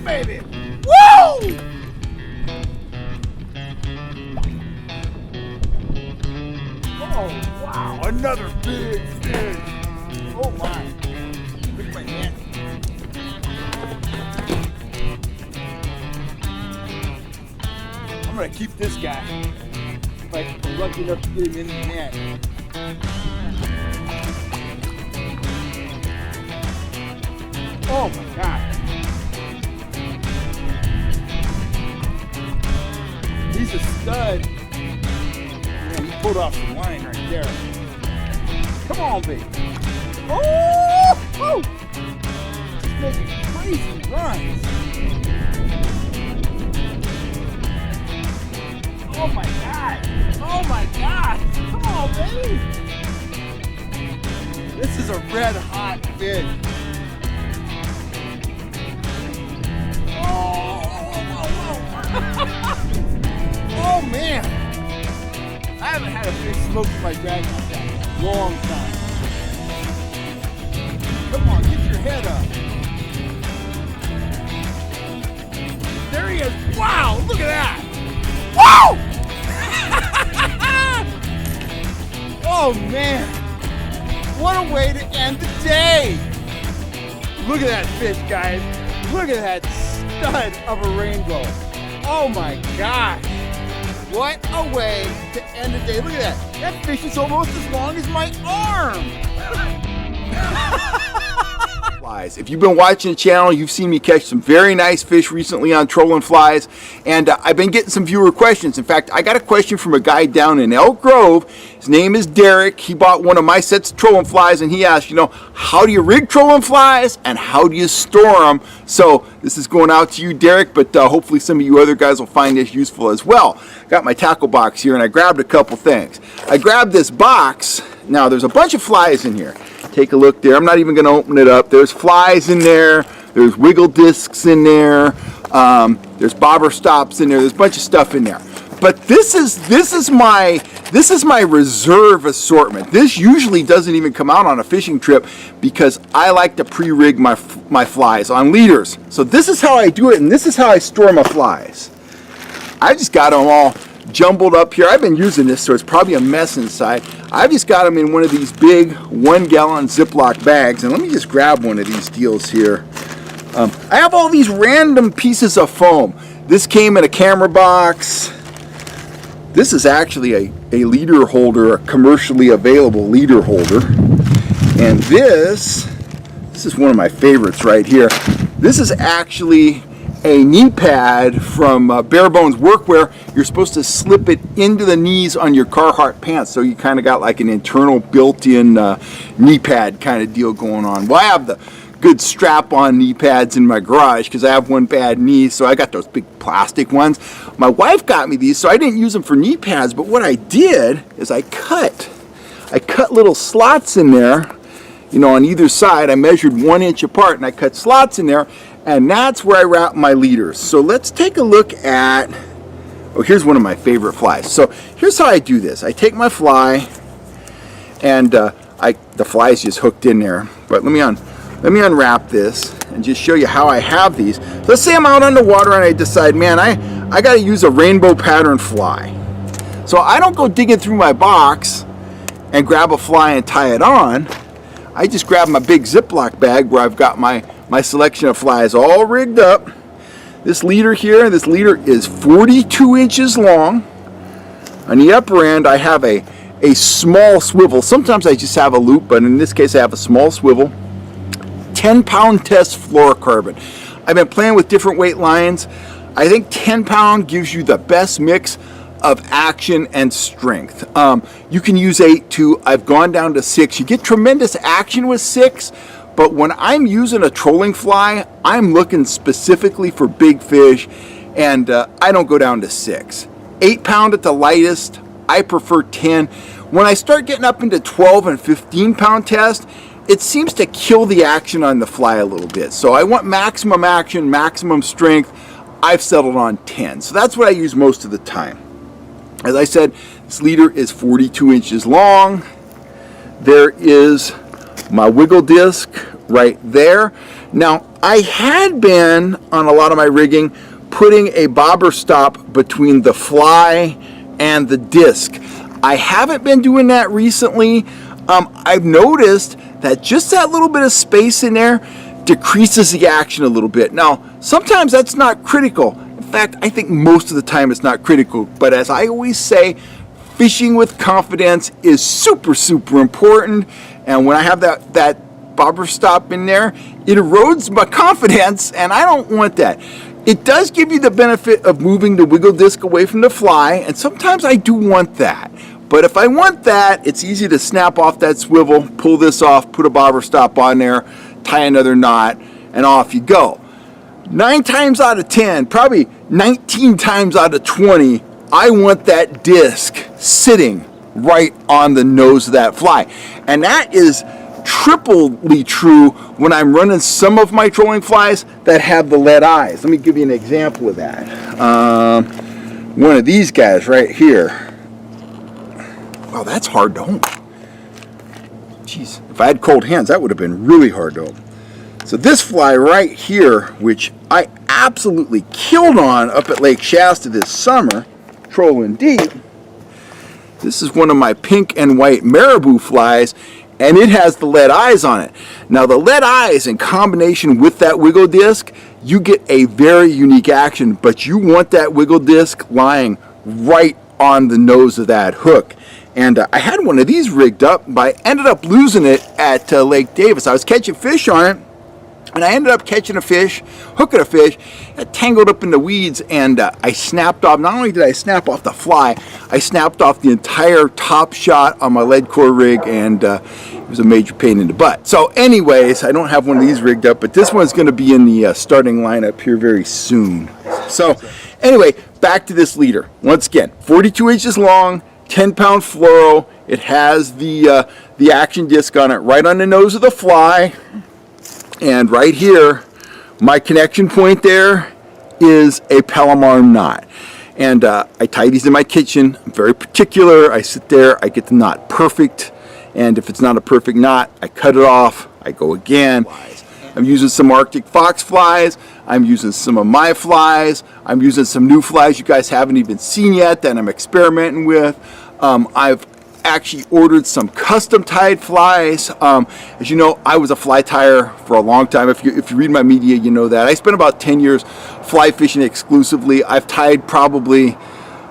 baby! Woo! Oh, wow, another big fish. Oh my. Look at my hand. I'm gonna keep this guy if I'm lucky enough to get him in the net. Oh my God. He's a stud. Man, he pulled off the line right there. Come on, baby. Oh! Oh! Just making crazy runs. Oh my God. Oh my God. Come on, baby. This is a red hot fish. Oh man, I haven't had a fish smoke in my drag like that in a long time. Come on, get your head up. There he is. Wow, look at that. Whoa! Oh man, what a way to end the day. Look at that fish, guys. Look at that stud of a rainbow. Oh my gosh. What a way to end the day. Look at that. That fish is almost as long as my arm. If you've been watching the channel, you've seen me catch some very nice fish recently on trolling flies, and I've been getting some viewer questions. In fact, I got a question from a guy down in Elk Grove. His name is Derek. He bought one of my sets of trolling flies, and he asked, how do you rig trolling flies and how do you store them? So this is going out to you, Derek, but hopefully some of you other guys will find this useful as well. Got my tackle box here, and I grabbed a couple things. I grabbed this box. Now there's a bunch of flies in here. Take a look there. I'm not even going to open it up. There's flies in there. There's wiggle discs in there. There's bobber stops in there. There's a bunch of stuff in there. But this is my reserve assortment. This usually doesn't even come out on a fishing trip because I like to pre-rig my flies on leaders. So this is how I do it, and this is how I store my flies. I just got them all jumbled up here. I've been using this, so it's probably a mess inside. I've just got them in one of these big 1-gallon Ziploc bags, and let me just grab one of these deals here. I have all these random pieces of foam. This came in a camera box. This is actually a leader holder, a commercially available leader holder. And this is one of my favorites right here. This is actually a knee pad from Bare Bones Workwear. You're supposed to slip it into the knees on your Carhartt pants, so you kind of got like an internal built-in knee pad kind of deal going on. Well, I have the good strap-on knee pads in my garage because I have one bad knee, so I got those big plastic ones. My wife got me these, so I didn't use them for knee pads, but what I did is I cut little slots in there, on either side. I measured 1 inch apart, and I cut slots in there, and that's where I wrap my leaders. So let's take a look at, here's one of my favorite flies. So here's how I do this. I take my fly, and the fly is just hooked in there. But let me unwrap this and just show you how I have these. Let's say I'm out on the water and I decide, man, I got to use a rainbow pattern fly. So I don't go digging through my box and grab a fly and tie it on. I just grab my big Ziploc bag where I've got my selection of flies all rigged up. This leader here, is 42 inches long. On the upper end, I have a small swivel. Sometimes I just have a loop, but in this case, I have a small swivel. 10-pound test fluorocarbon. I've been playing with different weight lines. I think 10-pound gives you the best mix of action and strength. You can use 8 too. I've gone down to 6. You get tremendous action with 6. But when I'm using a trolling fly, I'm looking specifically for big fish, and I don't go down to 6. 8-pound at the lightest. I prefer 10. When I start getting up into 12 and 15-pound test, it seems to kill the action on the fly a little bit. So I want maximum action, maximum strength. I've settled on 10. So that's what I use most of the time. As I said, this leader is 42 inches long. There is my wiggle disc right there. Now, I had been on a lot of my rigging putting a bobber stop between the fly and the disc. I haven't been doing that recently. I've noticed that just that little bit of space in there decreases the action a little bit. Now, sometimes that's not critical. In fact, I think most of the time it's not critical. But as I always say, fishing with confidence is super, super important. And when I have that bobber stop in there, it erodes my confidence, and I don't want that. It does give you the benefit of moving the wiggle disc away from the fly, and sometimes I do want that. But if I want that, it's easy to snap off that swivel, pull this off, put a bobber stop on there, tie another knot, and off you go. 9 times out of 10, probably 19 times out of 20, I want that disc sitting right on the nose of that fly. And that is triply true when I'm running some of my trolling flies that have the lead eyes. Let me give you an example of that. One of these guys right here. Oh, that's hard to hold. Jeez, if I had cold hands, that would have been really hard to hold. So this fly right here, which I absolutely killed on up at Lake Shasta this summer, trolling deep, this is one of my pink and white marabou flies, and it has the lead eyes on it. Now the lead eyes in combination with that wiggle disc, you get a very unique action, but you want that wiggle disc lying right on the nose of that hook. And I had one of these rigged up, but I ended up losing it at Lake Davis. I was catching fish on it, and I ended up catching a fish, hooking a fish, got tangled up in the weeds, and I snapped off. Not only did I snap off the fly, I snapped off the entire top shot on my lead core rig, and it was a major pain in the butt. So anyways, I don't have one of these rigged up, but this one's going to be in the starting lineup here very soon. So anyway, back to this leader. Once again, 42 inches long, 10-pound fluoro. It has the action disc on it right on the nose of the fly. And right here, my connection point there is a Palomar knot. And I tie these in my kitchen. I'm very particular. I sit there, I get the knot perfect. And if it's not a perfect knot, I cut it off, I go again. I'm using some Arctic Fox flies. I'm using some of my flies. I'm using some new flies you guys haven't even seen yet that I'm experimenting with. I've actually ordered some custom tied flies. As you know, I was a fly tyer for a long time. If you read my media, you know that. I spent about 10 years fly fishing exclusively. I've tied probably,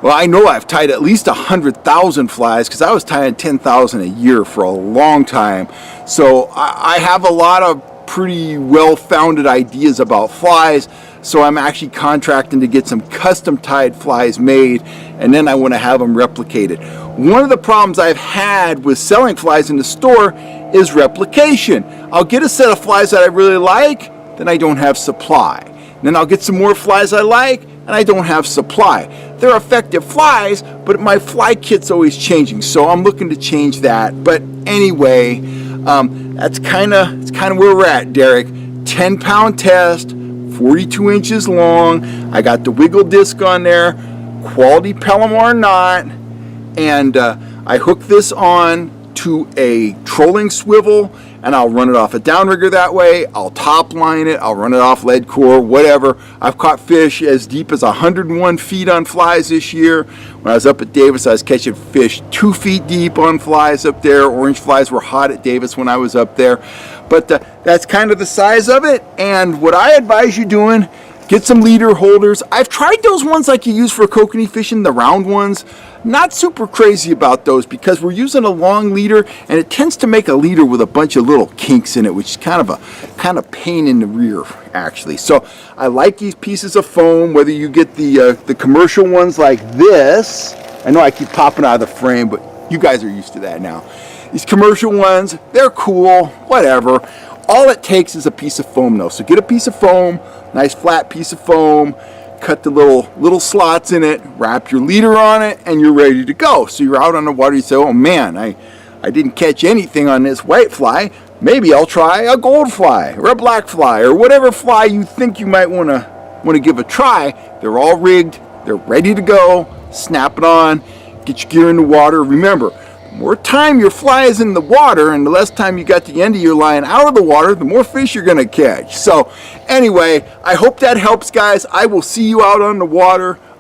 well, I know I've tied at least 100,000 flies because I was tying 10,000 a year for a long time. So I have a lot of pretty well-founded ideas about flies, so I'm actually contracting to get some custom tied flies made, and then I want to have them replicated. One of the problems I've had with selling flies in the store is replication. I'll get a set of flies that I really like, then I don't have supply. Then I'll get some more flies I like, and I don't have supply. They're effective flies, but my fly kit's always changing, so I'm looking to change that. But anyway, that's kind of where we're at, Derek. 10-pound test, 42 inches long. I got the wiggle disc on there, quality Palomar knot, and I hook this on to a trolling swivel, and I'll run it off a downrigger that way. I'll top line it, I'll run it off lead core, whatever. I've caught fish as deep as 101 feet on flies this year. When I was up at Davis, I was catching fish 2 feet deep on flies up there. Orange flies were hot at Davis when I was up there. But that's kind of the size of it. And what I advise you doing, get some leader holders. I've tried those ones like you use for kokanee fishing, the round ones. Not super crazy about those because we're using a long leader, and it tends to make a leader with a bunch of little kinks in it, which is kind of pain in the rear, actually. So I like these pieces of foam, whether you get the commercial ones like this. I know I keep popping out of the frame, but you guys are used to that now. These commercial ones, they're cool, whatever. All it takes is a piece of foam though. So get a piece of foam, nice flat piece of foam, cut the little slots in it, wrap your leader on it, and you're ready to go. So you're out on the water, you say, oh man, I didn't catch anything on this white fly. Maybe I'll try a gold fly or a black fly or whatever fly you think you might want to give a try. They're all rigged, they're ready to go. Snap it on, get your gear in the water. Remember, more time your fly is in the water and the less time you got the end of your line out of the water, the more fish you're going to catch. So anyway, I hope that helps, guys. I will see you out on the water.